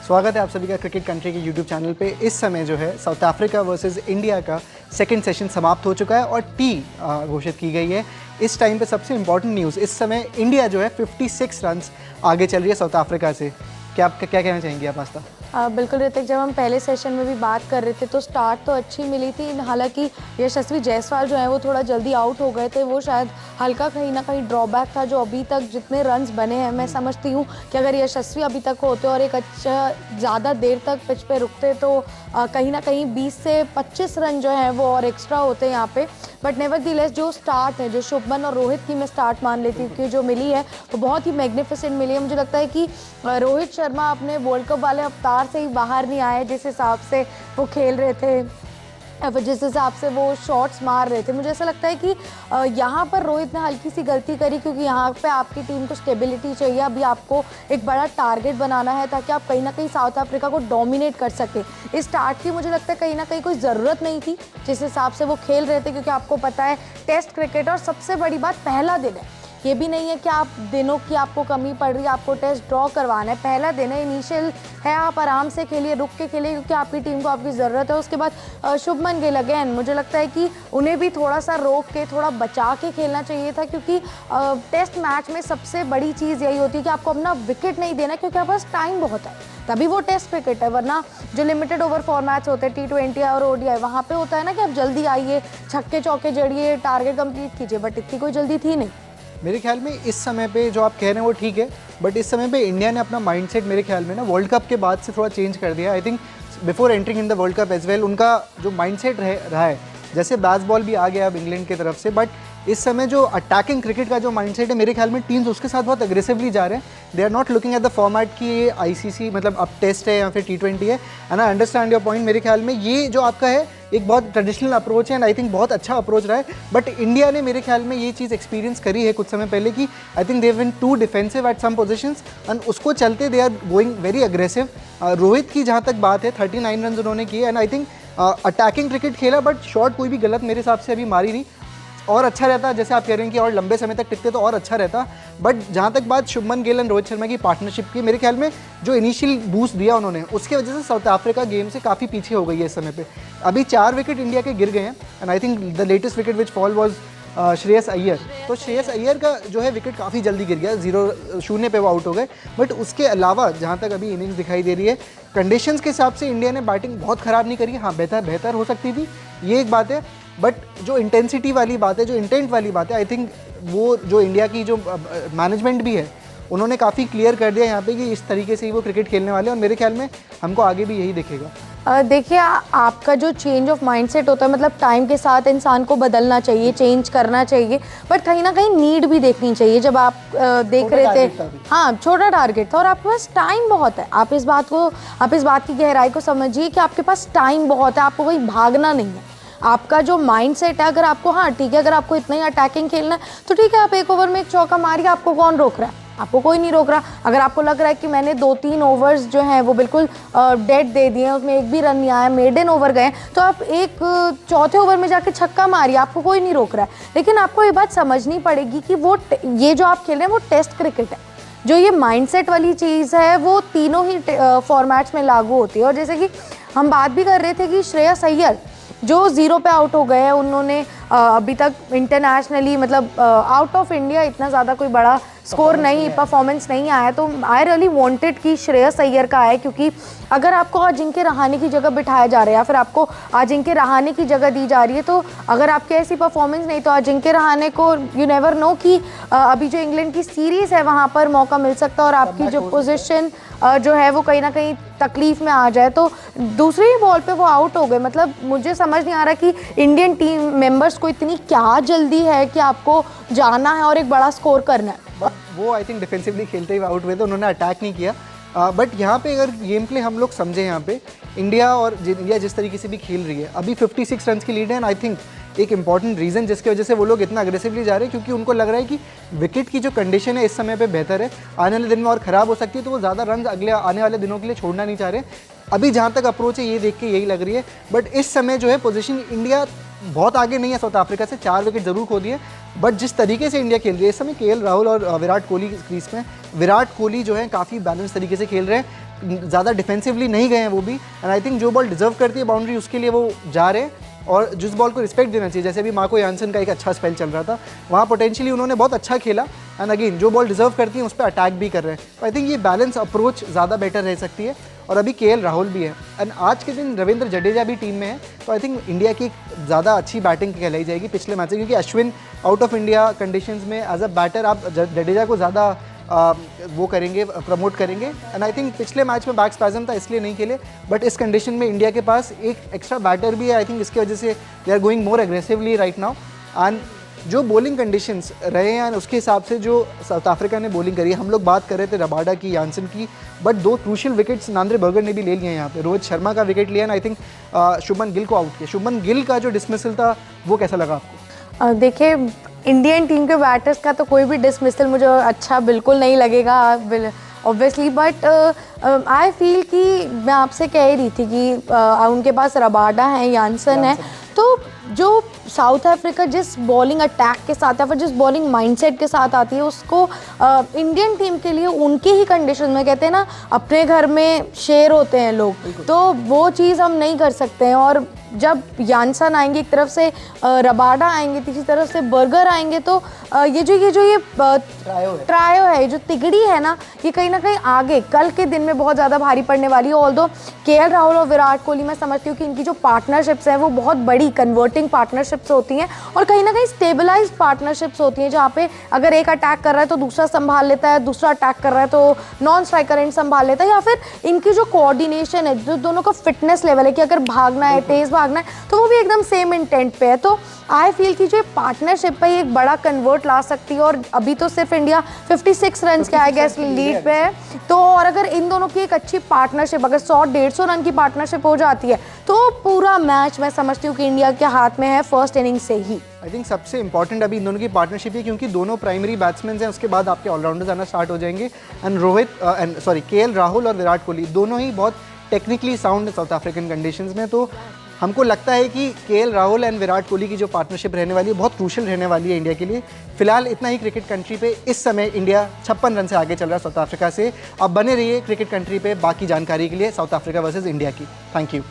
स्वागत है आप सभी का क्रिकेट कंट्री के यूट्यूब चैनल पे। इस समय जो है साउथ अफ्रीका वर्सेस इंडिया का सेकंड सेशन समाप्त हो चुका है और टी घोषित की गई है। इस टाइम पे सबसे इंपॉर्टेंट न्यूज़, इस समय इंडिया जो है 56 रन्स आगे चल रही है साउथ अफ्रीका से। क्या कहना चाहेंगे आप आस्था? बिल्कुल ऋतिक, जब हम पहले सेशन में भी बात कर रहे थे तो स्टार्ट तो अच्छी मिली थी, हालांकि यशस्वी जायसवाल जो है वो थोड़ा जल्दी आउट हो गए थे। वो शायद हल्का कहीं ना कहीं ड्रॉबैक था जो अभी तक जितने रन्स बने हैं। मैं समझती हूँ कि अगर यशस्वी अभी तक होते और एक अच्छा ज़्यादा देर तक पिच पे रुकते तो कहीं ना कहीं 20 से 25 रन जो है वो और एक्स्ट्रा होते यहाँ पे। बट नेवरदीलेस जो स्टार्ट है, जो शुभमन और रोहित की मैं स्टार्ट मान लेती हूँ कि जो मिली है वो बहुत ही मैग्निफिसेंट मिली है। मुझे लगता है कि रोहित शर्मा अपने वर्ल्ड कप वाले अवतार से ही बाहर नहीं आए, जिस हिसाब से वो खेल रहे थे, जिस हिसाब से वो शॉट्स मार रहे थे। मुझे ऐसा लगता है कि यहाँ पर रोहित ने हल्की सी गलती करी, क्योंकि यहाँ पे आपकी टीम को स्टेबिलिटी चाहिए। अभी आपको एक बड़ा टारगेट बनाना है ताकि आप कहीं ना कहीं साउथ अफ्रीका को डोमिनेट कर सके। इस स्टार्ट की मुझे लगता है कहीं ना कहीं कोई ज़रूरत नहीं थी जिस हिसाब से वो खेल रहे थे, क्योंकि आपको पता है टेस्ट क्रिकेट, और सबसे बड़ी बात पहला दिन है। ये भी नहीं है कि आप दिनों की आपको कमी पड़ रही है, आपको टेस्ट ड्रॉ करवाना है। पहला दिन है, इनिशियल है, आप आराम से खेलिए, रुक के खेलिए, क्योंकि आपकी टीम को आपकी ज़रूरत है। उसके बाद शुभमन गिल अगेन, मुझे लगता है कि उन्हें भी थोड़ा सा रोक के, थोड़ा बचा के खेलना चाहिए था, क्योंकि टेस्ट मैच में सबसे बड़ी चीज़ यही होती है कि आपको अपना विकेट नहीं देना, क्योंकि आपके पास टाइम बहुत है, तभी वो टेस्ट क्रिकेट है। वरना जो लिमिटेड ओवर फॉर्मेट्स होते हैं T20 और ODI, वहाँ पे होता है ना कि आप जल्दी आइए, छक्के चौके जड़िए, टारगेट कंप्लीट कीजिए, बट इतनी कोई जल्दी थी नहीं। मेरे ख्याल में इस समय पे जो आप कह रहे हैं वो ठीक है, बट इस समय पे इंडिया ने अपना माइंडसेट मेरे ख्याल में ना वर्ल्ड कप के बाद से थोड़ा चेंज कर दिया। I think before entering in the world cup as well उनका जो माइंडसेट रहा है, जैसे बैस बॉल भी आ गया अब इंग्लैंड की तरफ से, बट इस समय जो अटैकिंग क्रिकेट का जो माइंडसेट है, मेरे ख्याल में टीम्स उसके साथ बहुत अग्रेसिवली जा रहे हैं। They are not looking at the format कि ये ICC मतलब अब टेस्ट है या फिर T20 है। And I understand your point. मेरे ख्याल में ये जो आपका है एक बहुत ट्रेडिशनल अप्रोच है एंड आई थिंक बहुत अच्छा अप्रोच रहा है, बट इंडिया ने मेरे ख्याल में ये चीज़ एक्सपीरियंस करी है कुछ समय पहले कि I think they have been too defensive at some positions and उसको चलते they are going very aggressive. Rohit की जहाँ तक बात है 39 रन उन्होंने किए and I think attacking cricket खेला, बट शॉट कोई भी गलत मेरे हिसाब से अभी मारी नहीं। और अच्छा रहता, जैसे आप कह रहे हैं कि और लंबे समय तक टिकते तो और अच्छा रहता। बट जहाँ तक बात शुभमन गिल एंड रोहित शर्मा की पार्टनरशिप की, मेरे ख्याल में जो इनिशियल बूस्ट दिया उन्होंने, उसके वजह से साउथ अफ्रीका गेम से काफ़ी पीछे हो गई है इस समय पे। अभी 4 विकेट इंडिया के गिर गए हैं and I think the latest wicket which fall was Shreyas Iyer. तो श्रेयस अय्यर का जो है विकेट काफ़ी जल्दी गिर गया, 0 पे वो आउट हो गए। बट उसके अलावा जहाँ तक अभी इनिंग्स दिखाई दे रही है, कंडीशंस के हिसाब से इंडिया ने बैटिंग बहुत ख़राब नहीं करी। हाँ, बेहतर हो सकती थी, ये एक बात है, बट जो इंटेंसिटी वाली बात है, जो इंटेंट वाली बात है, आई थिंक वो जो इंडिया की जो मैनेजमेंट भी है उन्होंने काफ़ी क्लियर कर दिया यहाँ पे कि इस तरीके से ही वो क्रिकेट खेलने वाले हैं और मेरे ख्याल में हमको आगे भी यही दिखेगा। देखिए, आपका जो चेंज ऑफ माइंडसेट होता है, मतलब टाइम के साथ इंसान को बदलना चाहिए, चेंज करना चाहिए, बट कहीं ना कहीं नीड भी देखनी चाहिए। जब आप देख रहे थे, हाँ, छोटा टारगेट था और आपके पास टाइम बहुत है। आप इस बात की गहराई को समझिए कि आपके पास टाइम बहुत है, आपको कहीं भागना नहीं है। आपका जो माइंडसेट है, अगर आपको, हाँ ठीक है, अगर आपको इतना ही अटैकिंग खेलना है तो ठीक है, आप एक ओवर में एक चौका मारिए, आपको कौन रोक रहा है? आपको कोई नहीं रोक रहा। अगर आपको लग रहा है कि मैंने 2-3 ओवर्स जो हैं वो बिल्कुल डेड दे दिए हैं, उसमें एक भी रन नहीं आया, मेडन ओवर गए, तो आप एक चौथे ओवर में जाके छक्का मारिए, आपको कोई नहीं रोक रहा है। लेकिन आपको ये बात समझनी पड़ेगी कि वो ये जो आप खेल रहे हैं वो टेस्ट क्रिकेट है। जो ये माइंडसेट वाली चीज़ है वो तीनों ही फॉर्मेट्स में लागू होती है। और जैसे कि हम बात भी कर रहे थे कि श्रेयस अय्यर जो 0 पे आउट हो गए हैं, उन्होंने अभी तक इंटरनेशनली, मतलब आउट ऑफ इंडिया इतना ज़्यादा कोई बड़ा स्कोर नहीं, परफॉर्मेंस नहीं आया। तो आई रियली वांटेड कि श्रेयस अय्यर का आए, क्योंकि अगर आपको अजिंक्य रहाणे की जगह बिठाया जा रहा है या फिर आपको अजिंक्य रहाणे की जगह दी जा रही है, तो अगर आपकी ऐसी परफॉर्मेंस नहीं, तो अजिंक्य रहाणे को यू नेवर नो कि अभी जो इंग्लैंड की सीरीज़ है वहाँ पर मौका मिल सकता है और आपकी जो पोजीशन जो है वो कहीं ना कहीं तकलीफ में आ जाए। तो दूसरी ही बॉल पे वो आउट हो गए। मतलब मुझे समझ नहीं आ रहा कि इंडियन टीम मेंबर्स को इतनी क्या जल्दी है कि आपको जाना है और एक बड़ा स्कोर करना है। वो आई थिंक डिफेंसिवली खेलते हुए आउट हुए थे, उन्होंने अटैक नहीं किया। बट यहाँ पे अगर गेम प्ले हम लोग समझें, यहाँ पे इंडिया जिस तरीके से भी खेल रही है, अभी 56 रन की लीड है एंड आई थिंक एक इंपॉर्टेंट रीज़न जिसकी वजह से वो लोग इतना अग्रेसिवली जा रहे हैं, क्योंकि उनको लग रहा है कि विकेट की जो कंडीशन है इस समय पे बेहतर है, आने वाले दिन में और ख़राब हो सकती है, तो वो ज़्यादा रन अगले आने वाले दिनों के लिए छोड़ना नहीं चाह रहे। अभी जहाँ तक अप्रोच है ये देख के यही लग रही है, बट इस समय जो है पोजीशन इंडिया बहुत आगे नहीं है साउथ अफ्रीका से, 4 विकेट ज़रूर खो दिए, बट जिस तरीके से इंडिया खेल रही है इस समय, KL राहुल और विराट कोहली क्रीज में, विराट कोहली जो है काफ़ी बैलेंस तरीके से खेल रहे हैं। ज़्यादा डिफेंसिवली नहीं गए हैं वो भी, एंड आई थिंक जो बॉल डिजर्व करती है बाउंड्री उसके लिए वो जा रहे हैं, और जिस बॉल को रिस्पेक्ट देना चाहिए, जैसे अभी मार्को यानसन का एक अच्छा स्पेल चल रहा था, वहाँ पोटेंशियली उन्होंने बहुत अच्छा खेला, एंड अगेन जो बॉल डिजर्व करती है उस पर अटैक भी कर रहे हैं। तो आई थिंक ये बैलेंस अप्रोच ज़्यादा बेटर रह सकती है। और अभी केएल राहुल भी है, एंड आज के दिन रविंद्र जडेजा भी टीम में है, तो आई थिंक इंडिया की ज़्यादा अच्छी बैटिंग कहलाई जाएगी पिछले मैच से, क्योंकि Ashwin out of India conditions में एज अ बैटर आप जडेजा को ज़्यादा वो करेंगे, प्रमोट करेंगे, एंड आई थिंक पिछले मैच में बैक स्पैज़म था इसलिए नहीं खेले, बट इस कंडीशन में इंडिया के पास एक एक्स्ट्रा बैटर भी है, आई थिंक इसकी वजह से they are going more aggressively right now. And जो बॉलिंग कंडीशंस रहे हैं उसके हिसाब से जो साउथ अफ्रीका ने बॉलिंग करी है, हम लोग बात कर रहे थे रबाडा की, यानसन की, but 2 crucial wickets Nandre Burger ने भी ले लिए हैं यहाँ पे। रोहित शर्मा का विकेट लिया, आई थिंक शुभमन गिल को आउट किया। शुभमन गिल का जो डिसमिसल था वो कैसा लगा आपको? देखिए, इंडियन टीम के बैटर्स का तो कोई भी डिसमिसल मुझे अच्छा बिल्कुल नहीं लगेगा ऑब्वियसली, बट आई फील कि मैं आपसे कह ही रही थी कि उनके पास रबाडा है, यानसन है, तो जो साउथ अफ्रीका जिस बॉलिंग अटैक के साथ या फिर जिस बॉलिंग माइंडसेट के साथ आती है उसको इंडियन टीम के लिए उनकी ही कंडीशन में, कहते हैं ना अपने घर में शेर होते हैं लोग, तो वो चीज़ हम नहीं कर सकते हैं। और जब यानसन आएंगे एक तरफ से, रबाडा आएंगे तीसरी तरफ से, बर्गर आएंगे, तो ये जो ट्रायो है, जो तिगड़ी है ना, ये कहीं ना कहीं आगे कल के दिन में बहुत ज़्यादा भारी पड़ने वाली है। ऑल्दो केएल राहुल और विराट कोहली, मैं समझती हूँ कि इनकी जो पार्टनरशिप्स हैं वो बहुत बड़ी कन्वर्टिंग पार्टनरशिप्स होती हैं और कहीं ना कहीं स्टेबलाइज्ड पार्टनरशिप्स होती हैं, जहाँ पे अगर एक अटैक कर रहा है तो दूसरा संभाल लेता है, दूसरा अटैक कर रहा है तो नॉन स्ट्राइकर एंड संभाल लेता है, या फिर इनकी जो कोऑर्डिनेशन है, जो दोनों का फिटनेस लेवल है कि अगर भागना है, तेज़ भागना है, तो वो भी एकदम सेम इंटेंट पे है। तो आई फील कि जो पार्टनरशिप पे एक बड़ा कन्वर्ट ला सकती है, और अभी तो सिर्फ इंडिया 56 रन के आई गेस लीड पे है, तो और अगर इन दोनों की एक अच्छी पार्टनरशिप, अगर 100-150 रन की पार्टनरशिप हो जाती है तो पूरा मैच मैं समझती हूँ कि इंडिया के हाथ में है फर्स्ट इनिंग से ही। आई थिंक सबसे इंपॉर्टेंट अभी इन दोनों की पार्टनरशिप है, क्योंकि दोनों प्राइमरी बैट्समैन हैं, उसके बाद आपके ऑलराउंडर्स आना स्टार्ट हो जाएंगे, एंड केएल राहुल और विराट कोहली दोनों ही बहुत टेक्निकली साउंड है साउथ अफ्रीकन कंडीशंस में। तो हमको लगता है कि केएल राहुल एंड विराट कोहली की जो पार्टनरशिप रहने वाली है बहुत क्रूशियल रहने वाली है इंडिया के लिए। फिलहाल इतना ही क्रिकेट कंट्री पे इस समय इंडिया 56 रन से आगे चल रहा है साउथ अफ्रीका से। अब बने रहिए क्रिकेट कंट्री पे बाकी जानकारी के लिए साउथ अफ्रीका वर्सेस इंडिया की। Thank you.